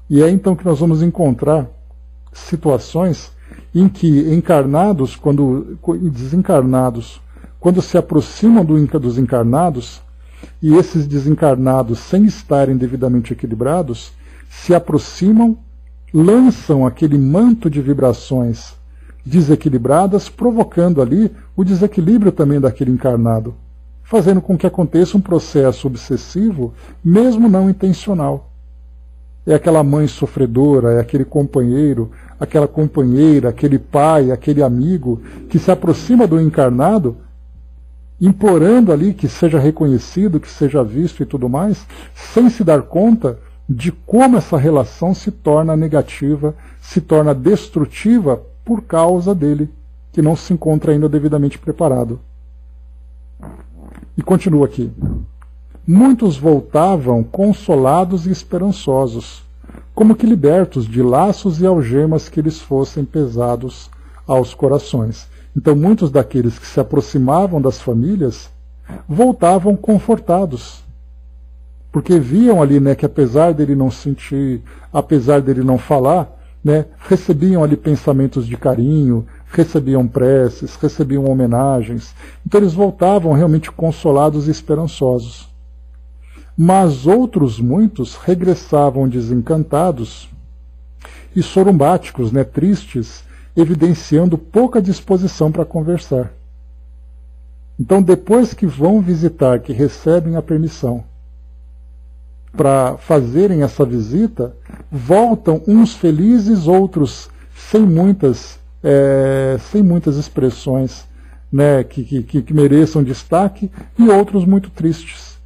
E é então que nós vamos encontrar situações em que encarnados, desencarnados, quando se aproximam dos encarnados, e esses desencarnados, sem estarem devidamente equilibrados, se aproximam, lançam aquele manto de vibrações desequilibradas, provocando ali o desequilíbrio também daquele encarnado, fazendo com que aconteça um processo obsessivo, mesmo não intencional. É aquela mãe sofredora, é aquele companheiro, aquela companheira, aquele pai, aquele amigo, que se aproxima do encarnado, implorando ali que seja reconhecido, que seja visto e tudo mais, sem se dar conta de como essa relação se torna negativa, se torna destrutiva por causa dele, que não se encontra ainda devidamente preparado. E continua aqui. Muitos voltavam consolados e esperançosos, como que libertos de laços e algemas que lhes fossem pesados aos corações. Então muitos daqueles que se aproximavam das famílias voltavam confortados, porque viam ali, né, que apesar dele não sentir, apesar dele não falar, né, recebiam ali pensamentos de carinho, recebiam preces, recebiam homenagens. Então eles voltavam realmente consolados e esperançosos. mas outros muitos regressavam desencantados e sorumbáticos, né, tristes, evidenciando pouca disposição para conversar. Então, depois que vão visitar, que recebem a permissão para fazerem essa visita, voltam uns felizes, outros sem muitas expressões, né, que mereçam destaque, e outros muito tristes.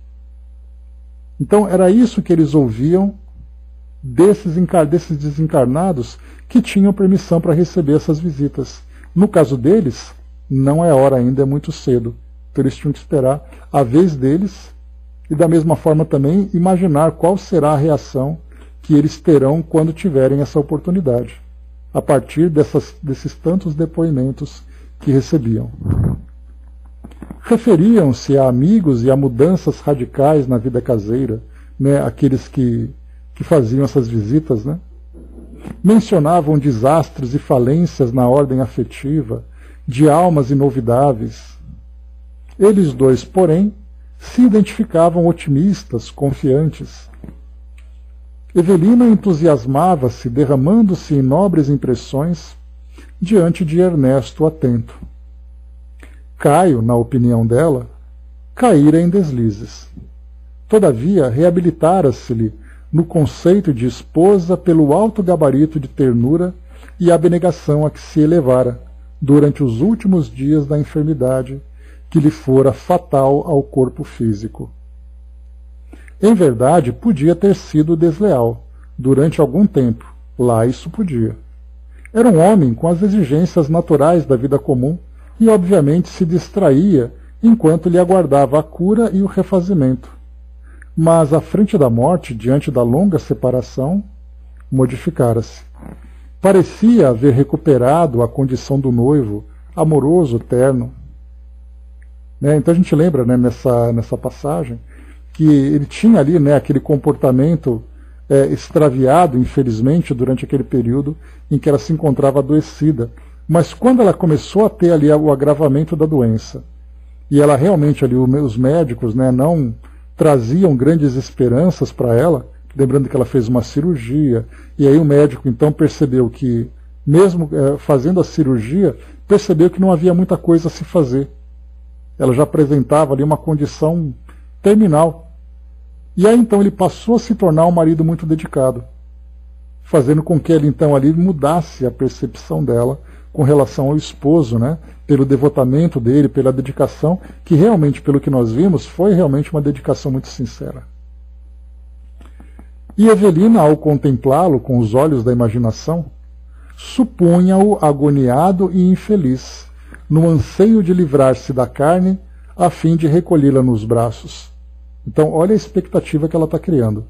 Então, era isso que eles ouviam desses desencarnados que tinham permissão para receber essas visitas. No caso deles, não é hora ainda, é muito cedo. Então eles tinham que esperar a vez deles e, da mesma forma, também imaginar qual será a reação que eles terão quando tiverem essa oportunidade, a partir desses tantos depoimentos que recebiam. Referiam-se a amigos e a mudanças radicais na vida caseira, né, aqueles que faziam essas visitas, né? Mencionavam desastres e falências na ordem afetiva, de almas inovidáveis. Eles dois, porém, se identificavam otimistas, confiantes. Evelina entusiasmava-se, derramando-se em nobres impressões diante de Ernesto atento. Caio, na opinião dela, caíra em deslizes. Todavia, reabilitara-se-lhe no conceito de esposa pelo alto gabarito de ternura e abnegação a que se elevara durante os últimos dias da enfermidade que lhe fora fatal ao corpo físico. Em verdade, podia ter sido desleal durante algum tempo, lá isso podia. Era um homem com as exigências naturais da vida comum e obviamente se distraía enquanto lhe aguardava a cura e o refazimento. Mas à frente da morte, diante da longa separação, modificara-se. Parecia haver recuperado a condição do noivo, amoroso, terno. Né? Então a gente lembra, né, nessa passagem que ele tinha ali, né, aquele comportamento extraviado, infelizmente, durante aquele período em que ela se encontrava adoecida. Mas quando ela começou a ter ali o agravamento da doença, e ela realmente ali, os médicos, né, não traziam grandes esperanças para ela, lembrando que ela fez uma cirurgia, e aí o médico então percebeu que, mesmo fazendo a cirurgia, percebeu que não havia muita coisa a se fazer. Ela já apresentava ali uma condição terminal. E aí então ele passou a se tornar um marido muito dedicado, fazendo com que ele então ali mudasse a percepção dela com relação ao esposo, né? Pelo devotamento dele, pela dedicação, que realmente, pelo que nós vimos, foi realmente uma dedicação muito sincera. E Evelina, ao contemplá-lo com os olhos da imaginação, supunha-o agoniado e infeliz, no anseio de livrar-se da carne, a fim de recolhê-la nos braços. Então, olha a expectativa que ela está criando.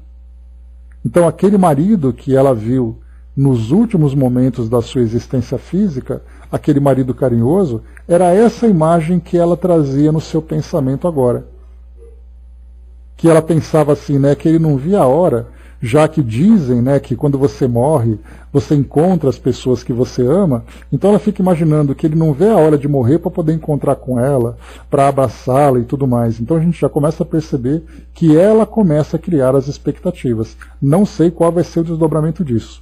Então, aquele marido que ela viu nos últimos momentos da sua existência física, aquele marido carinhoso, era essa imagem que ela trazia no seu pensamento agora. Que ela pensava assim, né, que ele não via a hora, já que dizem, né, que quando você morre, você encontra as pessoas que você ama, então ela fica imaginando que ele não vê a hora de morrer para poder encontrar com ela, para abraçá-la e tudo mais. Então a gente já começa a perceber que ela começa a criar as expectativas. Não sei qual vai ser o desdobramento disso.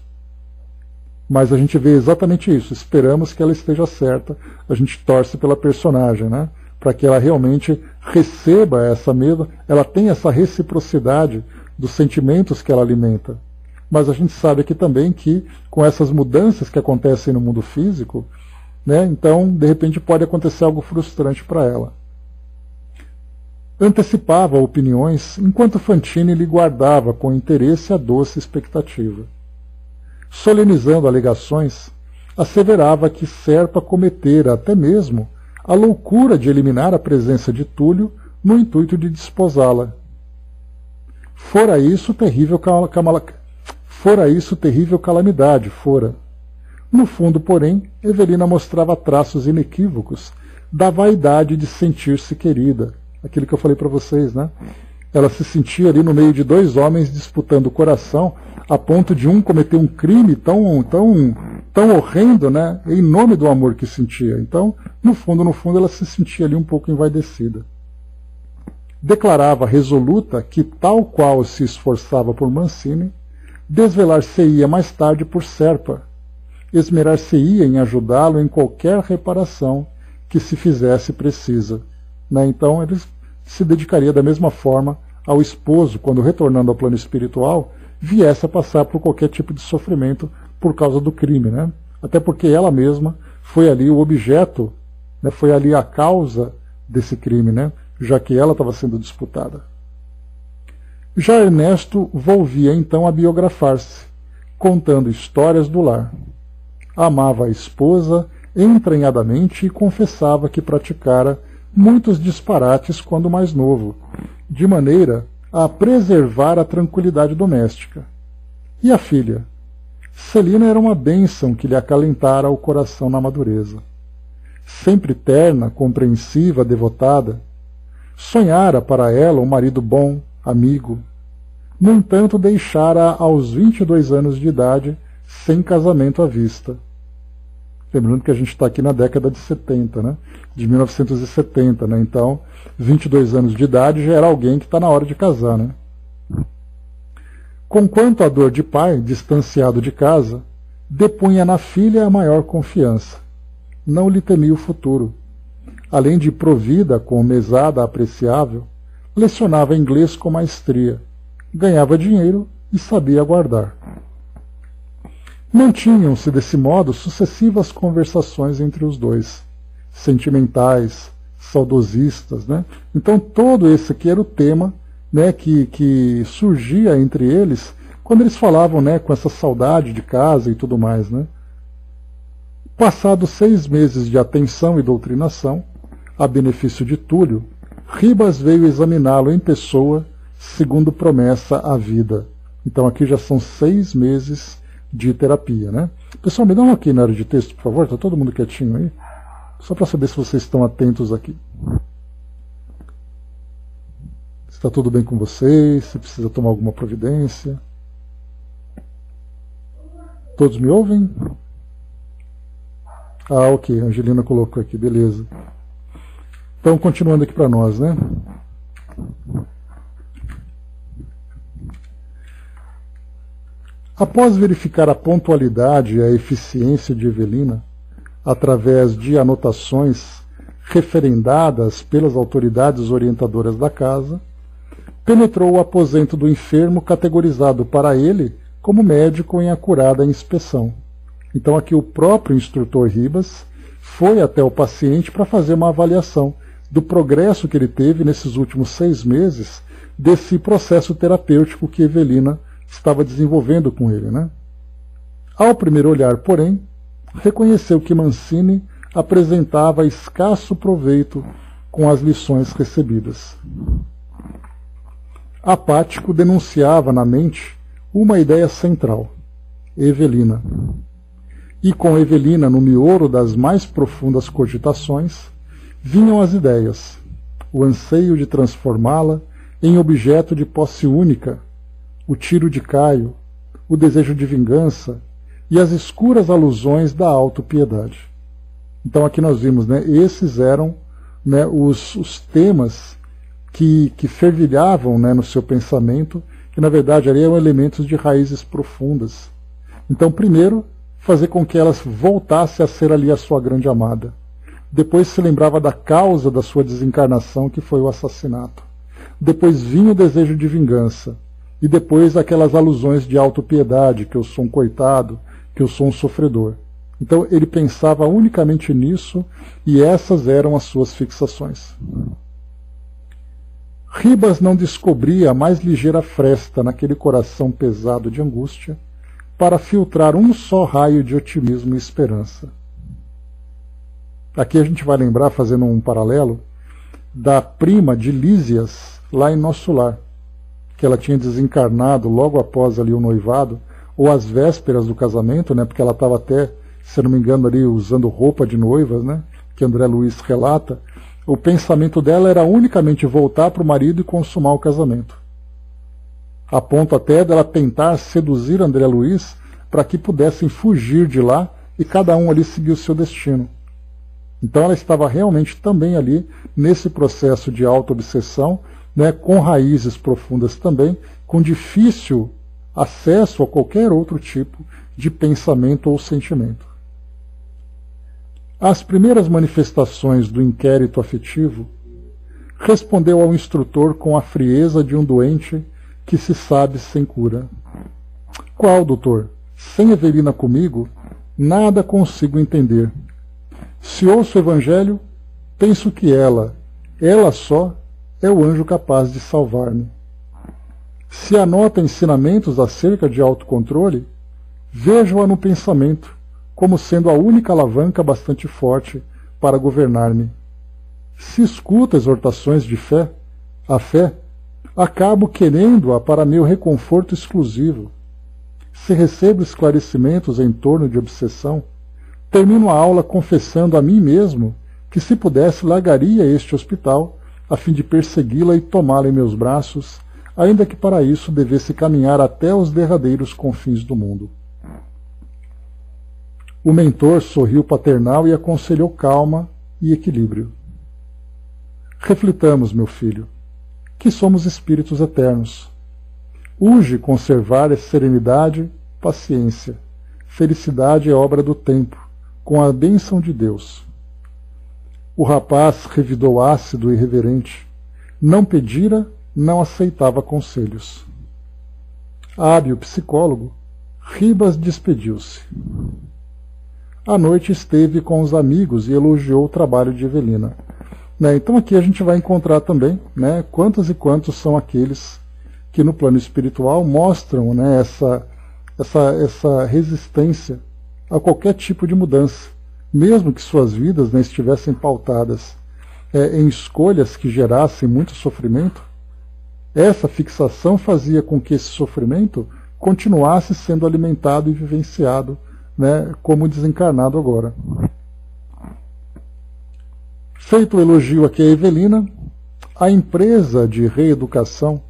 Mas a gente vê exatamente isso. Esperamos que ela esteja certa. A gente torce pela personagem, né? Para que ela realmente receba essa mesma, ela tenha essa reciprocidade dos sentimentos que ela alimenta. Mas a gente sabe aqui também que, com essas mudanças que acontecem no mundo físico, né, então, de repente, pode acontecer algo frustrante para ela. Antecipava opiniões, enquanto Fantine lhe guardava com interesse a doce expectativa. Solenizando alegações, asseverava que Serpa cometera até mesmo a loucura de eliminar a presença de Túlio no intuito de desposá-la. Fora isso terrível calamidade, fora. No fundo, porém, Evelina mostrava traços inequívocos da vaidade de sentir-se querida. Aquilo que eu falei para vocês, né? Ela se sentia ali no meio de dois homens disputando o coração, a ponto de um cometer um crime tão horrendo, né? Em nome do amor que sentia. Então, no fundo, ela se sentia ali um pouco envaidecida. declarava resoluta que, tal qual se esforçava por Mancini, desvelar-se-ia mais tarde por Serpa, esmerar-se-ia em ajudá-lo em qualquer reparação que se fizesse precisa. Então ele se dedicaria da mesma forma ao esposo, quando retornando ao plano espiritual, viesse a passar por qualquer tipo de sofrimento por causa do crime, né? Até porque ela mesma foi ali o objeto, né? Foi ali a causa desse crime, né? Já que ela estava sendo disputada. Já Ernesto volvia então a biografar-se, contando histórias do lar. Amava a esposa entranhadamente e confessava que praticara muitos disparates quando mais novo, de maneira a preservar a tranquilidade doméstica. E a filha? Celina era uma bênção que lhe acalentara o coração na madureza. Sempre terna, compreensiva, devotada, sonhara para ela um marido bom, amigo. No entanto, deixara aos 22 anos de idade, sem casamento à vista. Lembrando que a gente está aqui na década de 70, né? De 1970, né? Então, 22 anos de idade já era alguém que está na hora de casar, né? Conquanto a dor de pai, distanciado de casa, depunha na filha a maior confiança. Não lhe temia o futuro. Além de provida com mesada apreciável, lecionava inglês com maestria, ganhava dinheiro e sabia guardar. Mantinham-se desse modo sucessivas conversações entre os dois, sentimentais, saudosistas, né? Então todo esse aqui era o tema, né, que surgia entre eles quando eles falavam, né, com essa saudade de casa e tudo mais, né? Passados 6 meses de atenção e doutrinação, a benefício de Túlio, Ribas veio examiná-lo em pessoa, segundo promessa à vida. Então aqui já são 6 meses de terapia, né? Pessoal, me dá um aqui na área de texto, por favor, está todo mundo quietinho aí? Só para saber se vocês estão atentos aqui. Se está tudo bem com vocês, se precisa tomar alguma providência. Todos me ouvem? Ah, ok, a Angelina colocou aqui, beleza. Então, continuando aqui para nós, né? Após verificar a pontualidade e a eficiência de Evelina, através de anotações referendadas pelas autoridades orientadoras da casa, penetrou o aposento do enfermo, categorizado para ele como médico em acurada inspeção. Então aqui o próprio instrutor Ribas foi até o paciente para fazer uma avaliação do progresso que ele teve nesses últimos 6 meses desse processo terapêutico que Evelina estava desenvolvendo com ele, né? Ao primeiro olhar, porém, reconheceu que Mancini apresentava escasso proveito com as lições recebidas. Apático denunciava na mente uma ideia central, Evelina. E com Evelina no miolo das mais profundas cogitações, vinham as ideias, o anseio de transformá-la em objeto de posse única, o tiro de Caio, o desejo de vingança e as escuras alusões da autopiedade. Então aqui nós vimos, né, esses eram, né, os temas que fervilhavam, né, no seu pensamento, que na verdade eram elementos de raízes profundas. Então primeiro, fazer com que ela voltasse a ser ali a sua grande amada. Depois se lembrava da causa da sua desencarnação, que foi o assassinato. Depois vinha o desejo de vingança. E depois aquelas alusões de autopiedade, que eu sou um coitado, que eu sou um sofredor. Então ele pensava unicamente nisso e essas eram as suas fixações. Ribas não descobria a mais ligeira fresta naquele coração pesado de angústia para filtrar um só raio de otimismo e esperança. Aqui a gente vai lembrar, fazendo um paralelo, da prima de Lísias lá em Nosso Lar, que ela tinha desencarnado logo após ali o noivado, ou às vésperas do casamento, né, porque ela estava até, se não me engano, ali usando roupa de noivas, né, que André Luiz relata. O pensamento dela era unicamente voltar para o marido e consumar o casamento. A ponto até dela tentar seduzir André Luiz para que pudessem fugir de lá e cada um ali seguir o seu destino. Então ela estava realmente também ali nesse processo de auto-obsessão, né, com raízes profundas também, com difícil acesso a qualquer outro tipo de pensamento ou sentimento. Às primeiras manifestações do inquérito afetivo, respondeu ao instrutor com a frieza de um doente que se sabe sem cura. Qual, doutor? Sem Evelina comigo, nada consigo entender. Se ouço o Evangelho, penso que ela só, é o anjo capaz de salvar-me. Se anota ensinamentos acerca de autocontrole, vejo-a no pensamento como sendo a única alavanca bastante forte para governar-me. Se escuta exortações de fé, a fé, acabo querendo-a para meu reconforto exclusivo. Se recebo esclarecimentos em torno de obsessão, termino a aula confessando a mim mesmo que, se pudesse, largaria este hospital a fim de persegui-la e tomá-la em meus braços, ainda que para isso devesse caminhar até os derradeiros confins do mundo. O mentor sorriu paternal e aconselhou calma e equilíbrio. Reflitamos, meu filho, que somos espíritos eternos. Urge conservar a serenidade, paciência. Felicidade é obra do tempo, com a bênção de Deus. O rapaz revidou ácido e reverente. Não pedira, não aceitava conselhos. Hábil psicólogo, Ribas despediu-se. À noite esteve com os amigos e elogiou o trabalho de Evelina. Então aqui a gente vai encontrar também, quantos e quantos são aqueles que no plano espiritual mostram, essa resistência a qualquer tipo de mudança, mesmo que suas vidas estivessem pautadas em escolhas que gerassem muito sofrimento. Essa fixação fazia com que esse sofrimento continuasse sendo alimentado e vivenciado, como desencarnado agora. Feito o elogio aqui a Evelina, a empresa de reeducação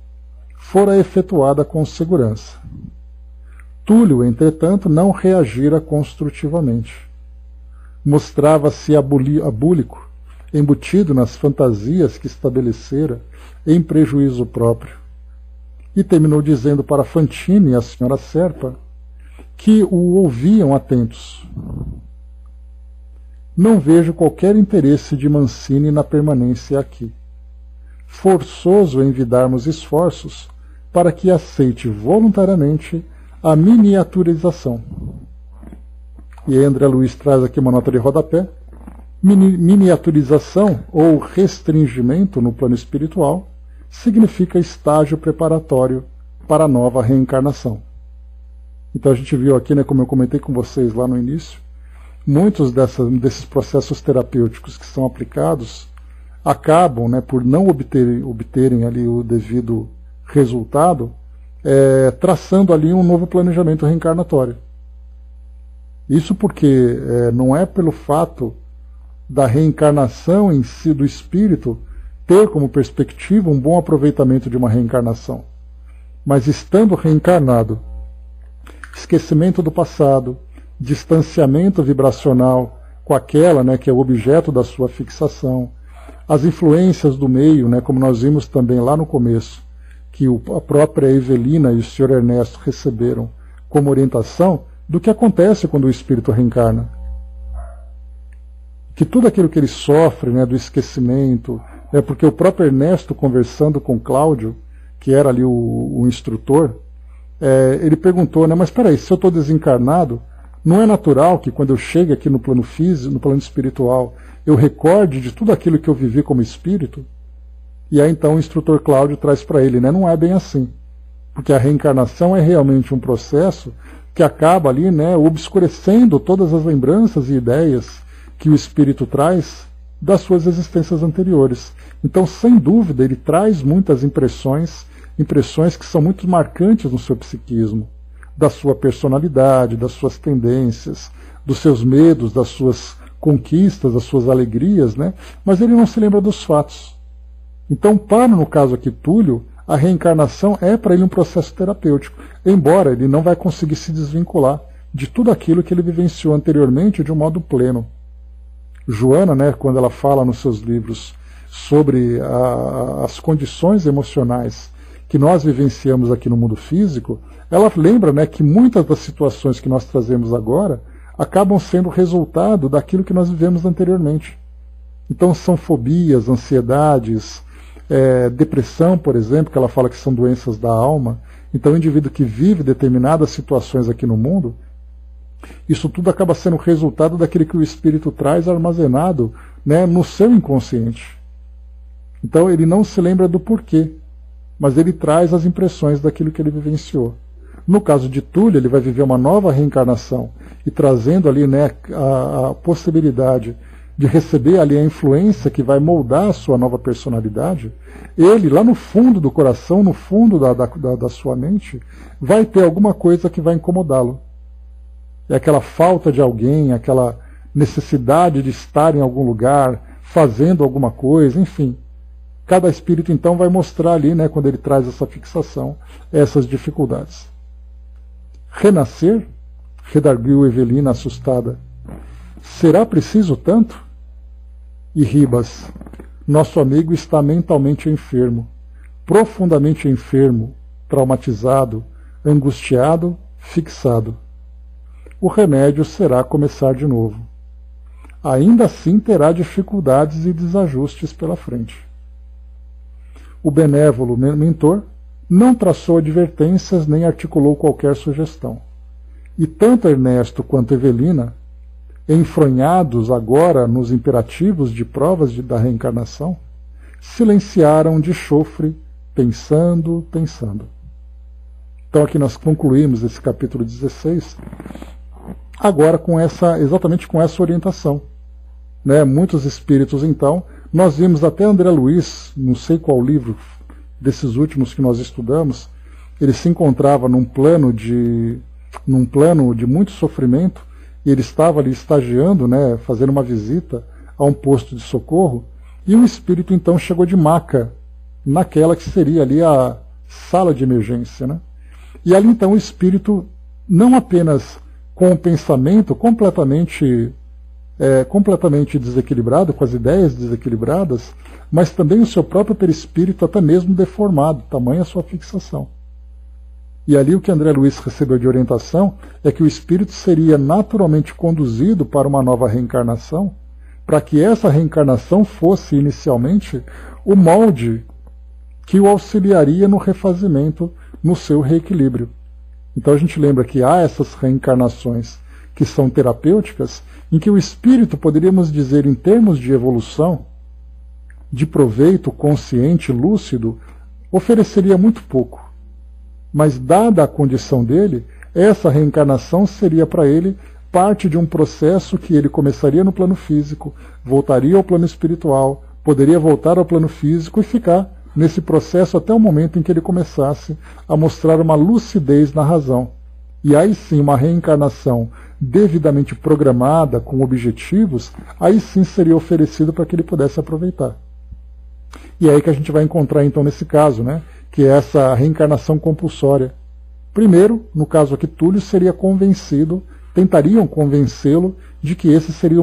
fora efetuada com segurança. Túlio, entretanto, não reagira construtivamente. Mostrava-se abúlico, embutido nas fantasias que estabelecera em prejuízo próprio. E terminou dizendo para Fantine e a senhora Serpa que o ouviam atentos. Não vejo qualquer interesse de Mancini na permanência aqui. Forçoso envidarmos esforços para que aceite voluntariamente a miniaturização. E André Luiz traz aqui uma nota de rodapé. Miniaturização ou restringimento no plano espiritual significa estágio preparatório para a nova reencarnação. Então a gente viu aqui, como eu comentei com vocês lá no início, muitos desses processos terapêuticos que são aplicados acabam, por não obterem ali o devido resultado, traçando ali um novo planejamento reencarnatório. Isso porque não é pelo fato da reencarnação em si do espírito ter como perspectiva um bom aproveitamento de uma reencarnação, mas estando reencarnado, esquecimento do passado, distanciamento vibracional com aquela que é o objeto da sua fixação, as influências do meio, como nós vimos também lá no começo, que a própria Evelina e o Sr. Ernesto receberam como orientação do que acontece quando o espírito reencarna. Que tudo aquilo que ele sofre, do esquecimento, porque o próprio Ernesto, conversando com Cláudio, que era ali o instrutor, ele perguntou, mas espera aí, se eu estou desencarnado, não é natural que quando eu chegue aqui no plano físico, no plano espiritual, eu recorde de tudo aquilo que eu vivi como espírito? E aí então o instrutor Cláudio traz para ele, não é bem assim. Porque a reencarnação é realmente um processo que acaba ali, obscurecendo todas as lembranças e ideias que o espírito traz das suas existências anteriores. Então, sem dúvida, ele traz muitas impressões que são muito marcantes no seu psiquismo, da sua personalidade, das suas tendências, dos seus medos, das suas conquistas, das suas alegrias, mas ele não se lembra dos fatos. Então, no caso aqui, Túlio, a reencarnação é para ele um processo terapêutico, embora ele não vai conseguir se desvincular de tudo aquilo que ele vivenciou anteriormente de um modo pleno. Joana, né, quando ela fala nos seus livros sobre as condições emocionais que nós vivenciamos aqui no mundo físico, ela lembra, né, que muitas das situações que nós trazemos agora acabam sendo resultado daquilo que nós vivemos anteriormente. Então são fobias, ansiedades, depressão, por exemplo, que ela fala que são doenças da alma. Então o indivíduo que vive determinadas situações aqui no mundo, isso tudo acaba sendo resultado daquilo que o espírito traz armazenado, né, no seu inconsciente. Então ele não se lembra do porquê, mas ele traz as impressões daquilo que ele vivenciou. No caso de Túlio, ele vai viver uma nova reencarnação e trazendo ali, né, a possibilidade de receber ali a influência que vai moldar a sua nova personalidade. Ele, lá no fundo do coração, no fundo da sua mente, vai ter alguma coisa que vai incomodá-lo. É aquela falta de alguém, aquela necessidade de estar em algum lugar, fazendo alguma coisa, enfim. Cada espírito, então, vai mostrar ali, né, quando ele traz essa fixação, essas dificuldades. Renascer? Redarguiu Evelina, assustada. Será preciso tanto? E Ribas, nosso amigo está mentalmente enfermo, profundamente enfermo, traumatizado, angustiado, fixado. O remédio será começar de novo. Ainda assim terá dificuldades e desajustes pela frente. O benévolo mentor não traçou advertências nem articulou qualquer sugestão. E tanto Ernesto quanto Evelina, enfronhados agora nos imperativos de provas da reencarnação, silenciaram de chofre, pensando. Então aqui nós concluímos esse capítulo 16, agora exatamente com essa orientação. Né? Muitos espíritos, então, nós vimos até André Luiz, não sei qual livro desses últimos que nós estudamos, ele se encontrava num plano de muito sofrimento, e ele estava ali estagiando, né, fazendo uma visita a um posto de socorro, e um espírito então chegou de maca naquela que seria ali a sala de emergência. Né? E ali então o espírito, não apenas com o pensamento completamente desequilibrado, com as ideias desequilibradas, mas também o seu próprio perispírito até mesmo deformado, tamanha a sua fixação. E ali o que André Luiz recebeu de orientação é que o espírito seria naturalmente conduzido para uma nova reencarnação, para que essa reencarnação fosse inicialmente o molde que o auxiliaria no refazimento, no seu reequilíbrio. Então a gente lembra que há essas reencarnações que são terapêuticas, em que o espírito, poderíamos dizer em termos de evolução, de proveito consciente, lúcido, ofereceria muito pouco. Mas dada a condição dele, essa reencarnação seria para ele parte de um processo que ele começaria no plano físico, voltaria ao plano espiritual, poderia voltar ao plano físico e ficar nesse processo até o momento em que ele começasse a mostrar uma lucidez na razão. E aí sim, uma reencarnação devidamente programada, com objetivos, aí sim seria oferecido para que ele pudesse aproveitar. E é aí que a gente vai encontrar então nesse caso, né, que é essa reencarnação compulsória. Primeiro, no caso aqui, Túlio seria convencido, tentariam convencê-lo de que esse seria